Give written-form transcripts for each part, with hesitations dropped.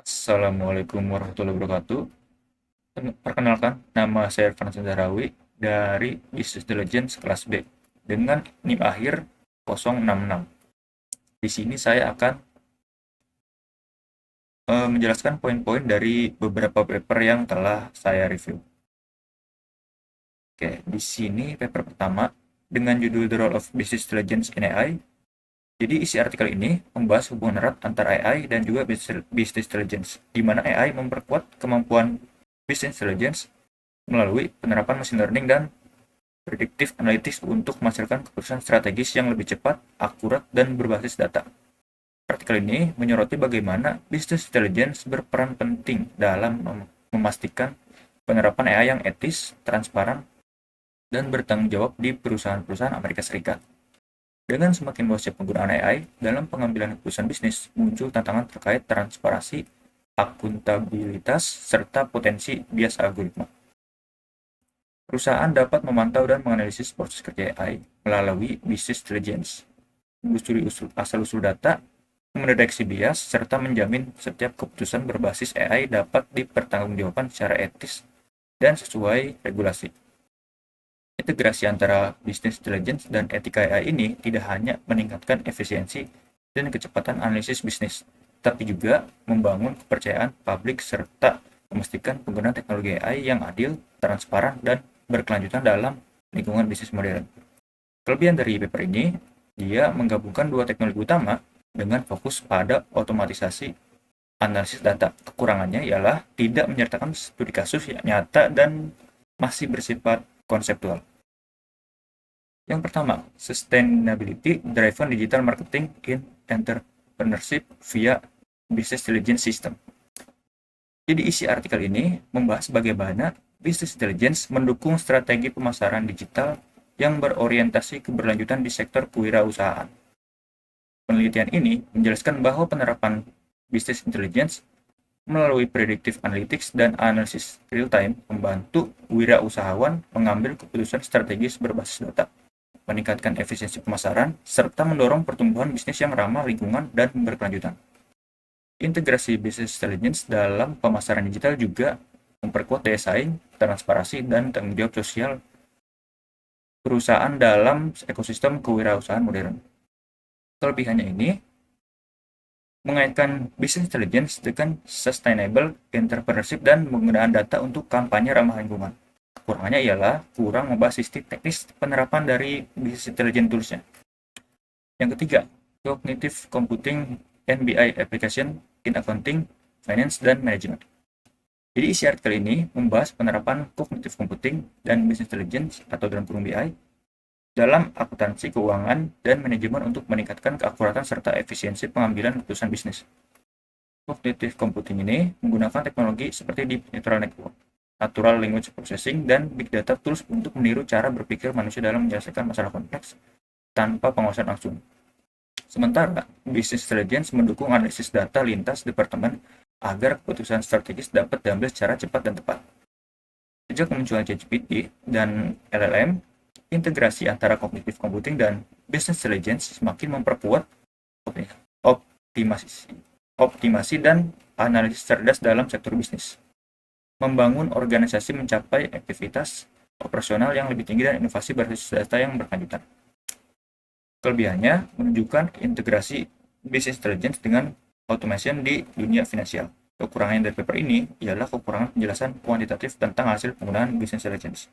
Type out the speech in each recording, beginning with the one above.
Assalamualaikum warahmatullahi wabarakatuh. Perkenalkan, nama saya Irfan Sendarawi dari Business Intelligence kelas B dengan NIM akhir 066. Di sini saya akan menjelaskan poin-poin dari beberapa paper yang telah saya review. Oke, di sini paper pertama dengan judul The Role of Business Intelligence in AI. Jadi isi artikel ini membahas hubungan erat antara AI dan juga business intelligence, di mana AI memperkuat kemampuan business intelligence melalui penerapan machine learning dan predictive analytics untuk menghasilkan keputusan strategis yang lebih cepat, akurat, dan berbasis data. Artikel ini menyoroti bagaimana business intelligence berperan penting dalam memastikan penerapan AI yang etis, transparan, dan bertanggung jawab di perusahaan-perusahaan Amerika Serikat. Dengan semakin luasnya penggunaan AI dalam pengambilan keputusan bisnis, muncul tantangan terkait transparansi, akuntabilitas, serta potensi bias algoritma. Perusahaan dapat memantau dan menganalisis proses kerja AI melalui business intelligence, menelusuri asal-usul data, mendeteksi bias, serta menjamin setiap keputusan berbasis AI dapat dipertanggungjawabkan secara etis dan sesuai regulasi. Integrasi antara business intelligence dan etika AI ini tidak hanya meningkatkan efisiensi dan kecepatan analisis bisnis, tapi juga membangun kepercayaan publik serta memastikan penggunaan teknologi AI yang adil, transparan, dan berkelanjutan dalam lingkungan bisnis modern. Kelebihan dari paper ini, dia menggabungkan dua teknologi utama dengan fokus pada otomatisasi analisis data. Kekurangannya ialah tidak menyertakan studi kasus yang nyata dan masih bersifat konseptual. Yang pertama, Sustainability Driven Digital Marketing in Entrepreneurship via Business Intelligence System. Jadi isi artikel ini membahas bagaimana business intelligence mendukung strategi pemasaran digital yang berorientasi keberlanjutan di sektor kewirausahaan. Penelitian ini menjelaskan bahwa penerapan business intelligence melalui predictive analytics dan analisis real-time membantu wirausahawan mengambil keputusan strategis berbasis data, meningkatkan efisiensi pemasaran, serta mendorong pertumbuhan bisnis yang ramah lingkungan dan berkelanjutan. Integrasi business intelligence dalam pemasaran digital juga memperkuat daya saing, transparansi, dan tanggung jawab sosial perusahaan dalam ekosistem kewirausahaan modern. Kelebihannya ini mengaitkan business intelligence dengan sustainable entrepreneurship dan penggunaan data untuk kampanye ramah lingkungan. Kekurangannya ialah kurang membahas sistem teknis penerapan dari business intelligence tools-nya. Yang ketiga, cognitive computing NBI application in accounting, finance, dan management. Jadi isi artikel ini membahas penerapan cognitive computing dan business intelligence atau dalam kurung BI dalam akuntansi keuangan dan manajemen untuk meningkatkan keakuratan serta efisiensi pengambilan keputusan bisnis. Cognitive computing ini menggunakan teknologi seperti deep neural network, natural language processing, dan big data tools untuk meniru cara berpikir manusia dalam menyelesaikan masalah kompleks tanpa pengawasan langsung. Sementara, business intelligence mendukung analisis data lintas departemen agar keputusan strategis dapat diambil secara cepat dan tepat. Sejak kemunculan ChatGPT dan LLM, integrasi antara cognitive computing dan business intelligence semakin memperkuat optimasi, optimasi dan analisis cerdas dalam sektor bisnis. Membangun organisasi mencapai aktivitas operasional yang lebih tinggi dan inovasi berbasis data yang berkelanjutan. Kelebihannya menunjukkan integrasi business intelligence dengan automation di dunia finansial. Kekurangan dari paper ini ialah kekurangan penjelasan kuantitatif tentang hasil penggunaan business intelligence.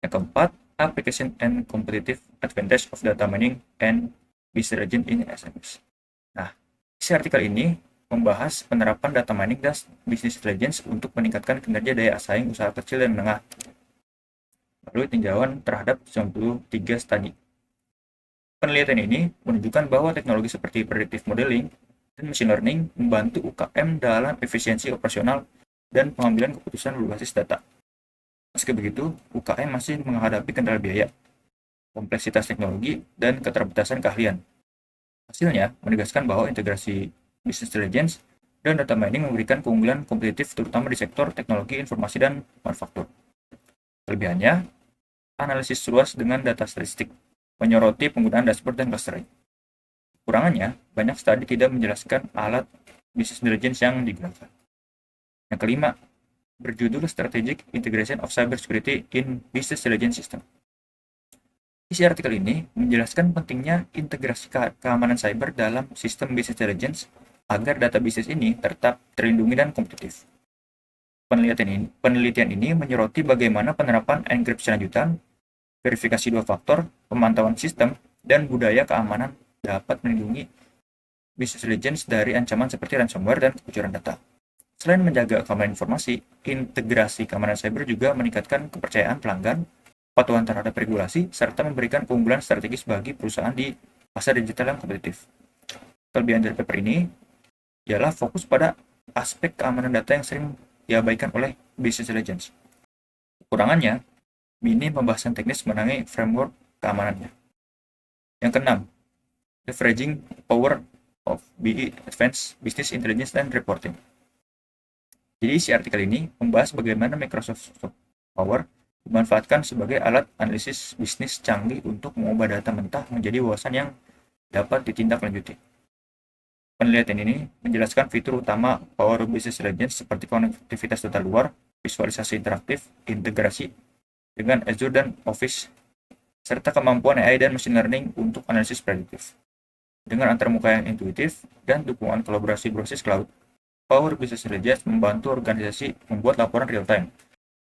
Yang keempat, application and competitive advantage of data mining and business intelligence in SMEs. Nah, isi artikel ini membahas penerapan data mining dan business intelligence untuk meningkatkan kinerja daya saing usaha kecil dan menengah melalui tinjauan terhadap 93 studi. Penelitian ini menunjukkan bahwa teknologi seperti predictive modeling dan machine learning membantu UKM dalam efisiensi operasional dan pengambilan keputusan berbasis data. Meski begitu, UKM masih menghadapi kendala biaya, kompleksitas teknologi, dan keterbatasan keahlian. Hasilnya menegaskan bahwa integrasi business intelligence dan data mining memberikan keunggulan kompetitif terutama di sektor teknologi informasi dan manufaktur. Kelebihannya, analisis luas dengan data statistik, menyoroti penggunaan dashboard dan clustering. Kekurangannya, banyak studi tidak menjelaskan alat business intelligence yang digunakan. Yang kelima, berjudul Strategic Integration of Cybersecurity in Business Intelligence System. Isi artikel ini menjelaskan pentingnya integrasi keamanan cyber dalam sistem business intelligence agar data bisnis ini tetap terlindungi dan kompetitif. Penelitian ini menyoroti bagaimana penerapan enkripsi lanjutan, verifikasi dua faktor, pemantauan sistem, dan budaya keamanan dapat melindungi business intelligence dari ancaman seperti ransomware dan kebocoran data. Selain menjaga keamanan informasi, integrasi keamanan cyber juga meningkatkan kepercayaan pelanggan, kepatuhan terhadap regulasi, serta memberikan keunggulan strategis bagi perusahaan di pasar digital yang kompetitif. Kelebihan dari paper ini ialah fokus pada aspek keamanan data yang sering diabaikan oleh business intelligence. Kekurangannya, minim pembahasan teknis mengenai framework keamanannya. Yang keenam, leveraging power of BI Advanced Business Intelligence and Reporting. Jadi isi artikel ini membahas bagaimana Microsoft Power dimanfaatkan sebagai alat analisis bisnis canggih untuk mengubah data mentah menjadi wawasan yang dapat ditindaklanjuti. Penelitian ini menjelaskan fitur utama Power Business Intelligence seperti konektivitas data luar, visualisasi interaktif, integrasi dengan Azure dan Office, serta kemampuan AI dan machine learning untuk analisis prediktif. Dengan antarmuka yang intuitif dan dukungan kolaborasi berbasis cloud, Power Business Intelligence membantu organisasi membuat laporan real-time,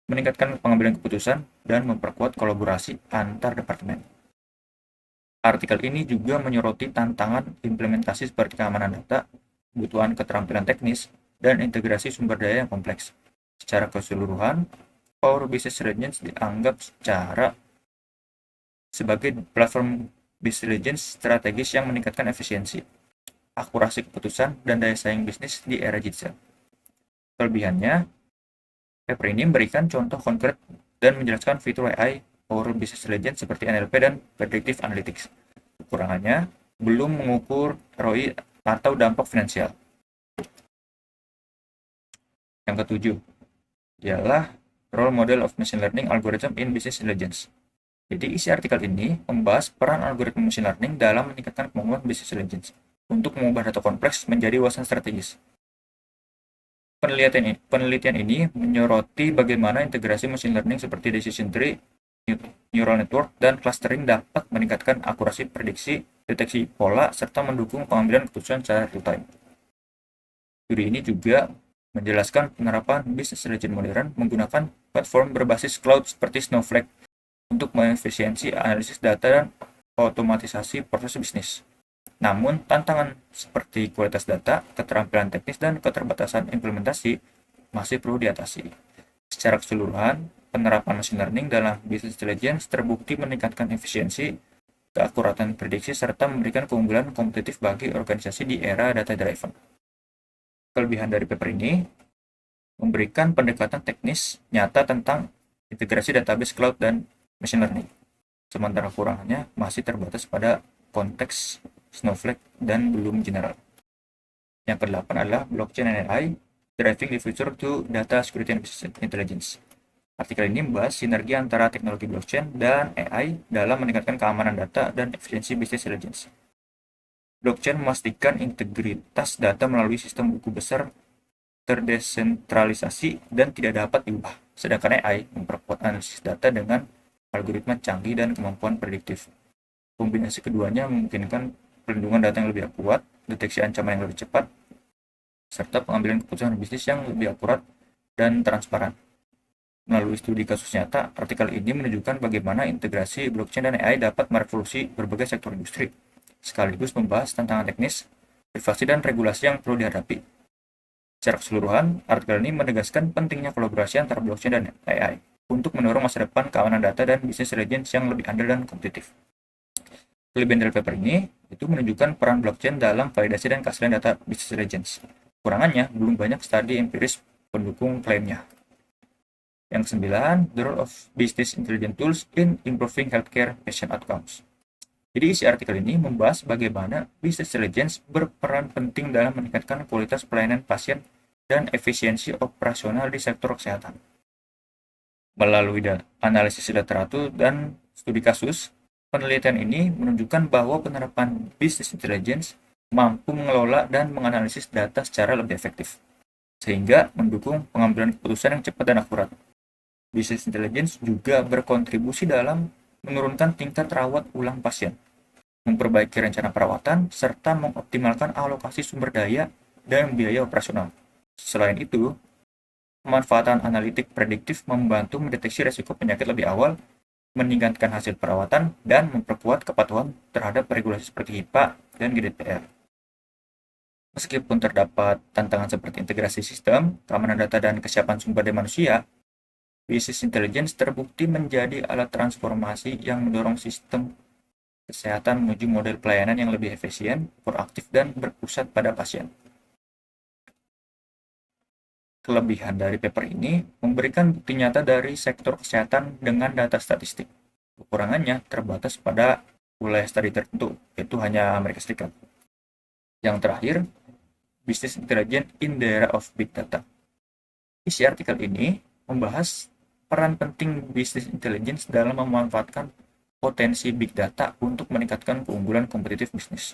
meningkatkan pengambilan keputusan, dan memperkuat kolaborasi antar departemen. Artikel ini juga menyoroti tantangan implementasi seperti keamanan data, kebutuhan keterampilan teknis, dan integrasi sumber daya yang kompleks. Secara keseluruhan, Power Business Intelligence dianggap sebagai platform business intelligence strategis yang meningkatkan efisiensi, akurasi keputusan, dan daya saing bisnis di era digital. Kelebihannya, paper ini memberikan contoh konkret dan menjelaskan fitur AI Power Business Intelligence seperti NLP dan Predictive Analytics. Kekurangannya, belum mengukur ROI atau dampak finansial. Yang ketujuh, ialah Role Model of Machine Learning Algorithm in Business Intelligence. Jadi isi artikel ini membahas peran algoritma machine learning dalam meningkatkan kemampuan business intelligence untuk mengubah data kompleks menjadi wawasan strategis. Penelitian ini menyoroti bagaimana integrasi machine learning seperti decision tree, neural network, dan clustering dapat meningkatkan akurasi prediksi, deteksi pola, serta mendukung pengambilan keputusan secara real-time. Studi ini juga menjelaskan penerapan business intelligence modern menggunakan platform berbasis cloud seperti Snowflake untuk mengefisiensi analisis data dan otomatisasi proses bisnis. Namun, tantangan seperti kualitas data, keterampilan teknis, dan keterbatasan implementasi masih perlu diatasi. Secara keseluruhan, penerapan machine learning dalam business intelligence terbukti meningkatkan efisiensi, keakuratan prediksi, serta memberikan keunggulan kompetitif bagi organisasi di era data-driven. Kelebihan dari paper ini memberikan pendekatan teknis nyata tentang integrasi database cloud dan machine learning. Sementara kekurangannya masih terbatas pada konteks Snowflake dan belum general. Yang kedelapan adalah blockchain and AI, driving the future to data security and business intelligence. Artikel ini membahas sinergi antara teknologi blockchain dan AI dalam meningkatkan keamanan data dan efisiensi business intelligence. Blockchain memastikan integritas data melalui sistem buku besar terdesentralisasi dan tidak dapat diubah, sedangkan AI memperkuat analisis data dengan algoritma canggih dan kemampuan prediktif. Kombinasi keduanya memungkinkan perlindungan data yang lebih kuat, deteksi ancaman yang lebih cepat, serta pengambilan keputusan bisnis yang lebih akurat dan transparan. Melalui studi kasus nyata, artikel ini menunjukkan bagaimana integrasi blockchain dan AI dapat merevolusi berbagai sektor industri, sekaligus membahas tantangan teknis, privasi, dan regulasi yang perlu dihadapi. Secara keseluruhan, artikel ini menegaskan pentingnya kolaborasi antara blockchain dan AI untuk mendorong masa depan keamanan data dan bisnis intelligence yang lebih andal dan kompetitif. Kelebihan dari paper ini itu menunjukkan peran blockchain dalam validasi dan keaslian data business intelligence. Kurangannya, belum banyak studi empiris pendukung klaimnya. Yang kesembilan, the role of business intelligence tools in improving healthcare patient outcomes. Jadi isi artikel ini membahas bagaimana business intelligence berperan penting dalam meningkatkan kualitas pelayanan pasien dan efisiensi operasional di sektor kesehatan. Melalui analisis literatur dan studi kasus, penelitian ini menunjukkan bahwa penerapan business intelligence mampu mengelola dan menganalisis data secara lebih efektif, sehingga mendukung pengambilan keputusan yang cepat dan akurat. Business intelligence juga berkontribusi dalam menurunkan tingkat rawat ulang pasien, memperbaiki rencana perawatan, serta mengoptimalkan alokasi sumber daya dan biaya operasional. Selain itu, pemanfaatan analitik prediktif membantu mendeteksi risiko penyakit lebih awal, meningkatkan hasil perawatan, dan memperkuat kepatuhan terhadap regulasi seperti HIPAA dan GDPR. Meskipun terdapat tantangan seperti integrasi sistem, keamanan data, dan kesiapan sumber daya manusia, business intelligence terbukti menjadi alat transformasi yang mendorong sistem kesehatan menuju model pelayanan yang lebih efisien, proaktif, dan berpusat pada pasien. Kelebihan dari paper ini memberikan bukti nyata dari sektor kesehatan dengan data statistik. Kekurangannya terbatas pada wilayah studi tertentu, yaitu hanya Amerika Serikat. Yang terakhir, Business Intelligence in the Era of Big Data. Isi artikel ini membahas peran penting Business Intelligence dalam memanfaatkan potensi Big Data untuk meningkatkan keunggulan kompetitif bisnis.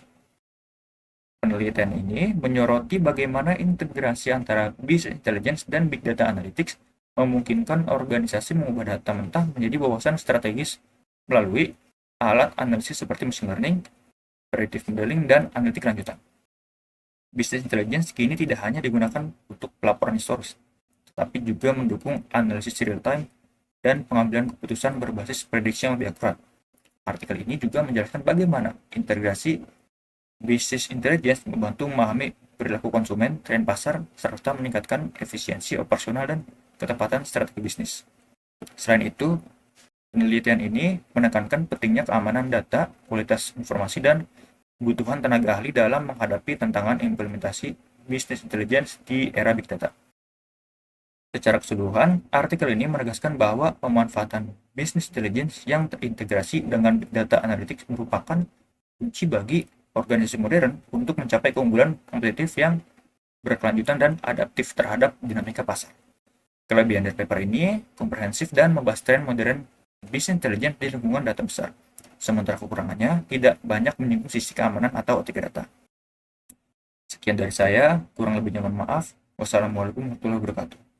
Penelitian ini menyoroti bagaimana integrasi antara Business Intelligence dan Big Data Analytics memungkinkan organisasi mengubah data mentah menjadi wawasan strategis melalui alat analisis seperti machine learning, predictive modeling, dan analitik lanjutan. Business Intelligence kini tidak hanya digunakan untuk pelaporan historis, tetapi juga mendukung analisis real-time dan pengambilan keputusan berbasis prediksi yang lebih akurat. Artikel ini juga menjelaskan bagaimana integrasi Business Intelligence membantu memahami perilaku konsumen, tren pasar, serta meningkatkan efisiensi operasional dan ketepatan strategi bisnis. Selain itu, penelitian ini menekankan pentingnya keamanan data, kualitas informasi, dan kebutuhan tenaga ahli dalam menghadapi tantangan implementasi Business Intelligence di era Big Data. Secara keseluruhan, artikel ini menegaskan bahwa pemanfaatan Business Intelligence yang terintegrasi dengan Big Data Analytics merupakan kunci bagi organisasi modern untuk mencapai keunggulan kompetitif yang berkelanjutan dan adaptif terhadap dinamika pasar. Kelebihan dari paper ini komprehensif dan membahas tren modern business intelligence di lingkungan data besar, sementara kekurangannya tidak banyak menyinggung sisi keamanan atau etika data. Sekian dari saya, kurang lebihnya mohon maaf. Wassalamualaikum warahmatullahi wabarakatuh.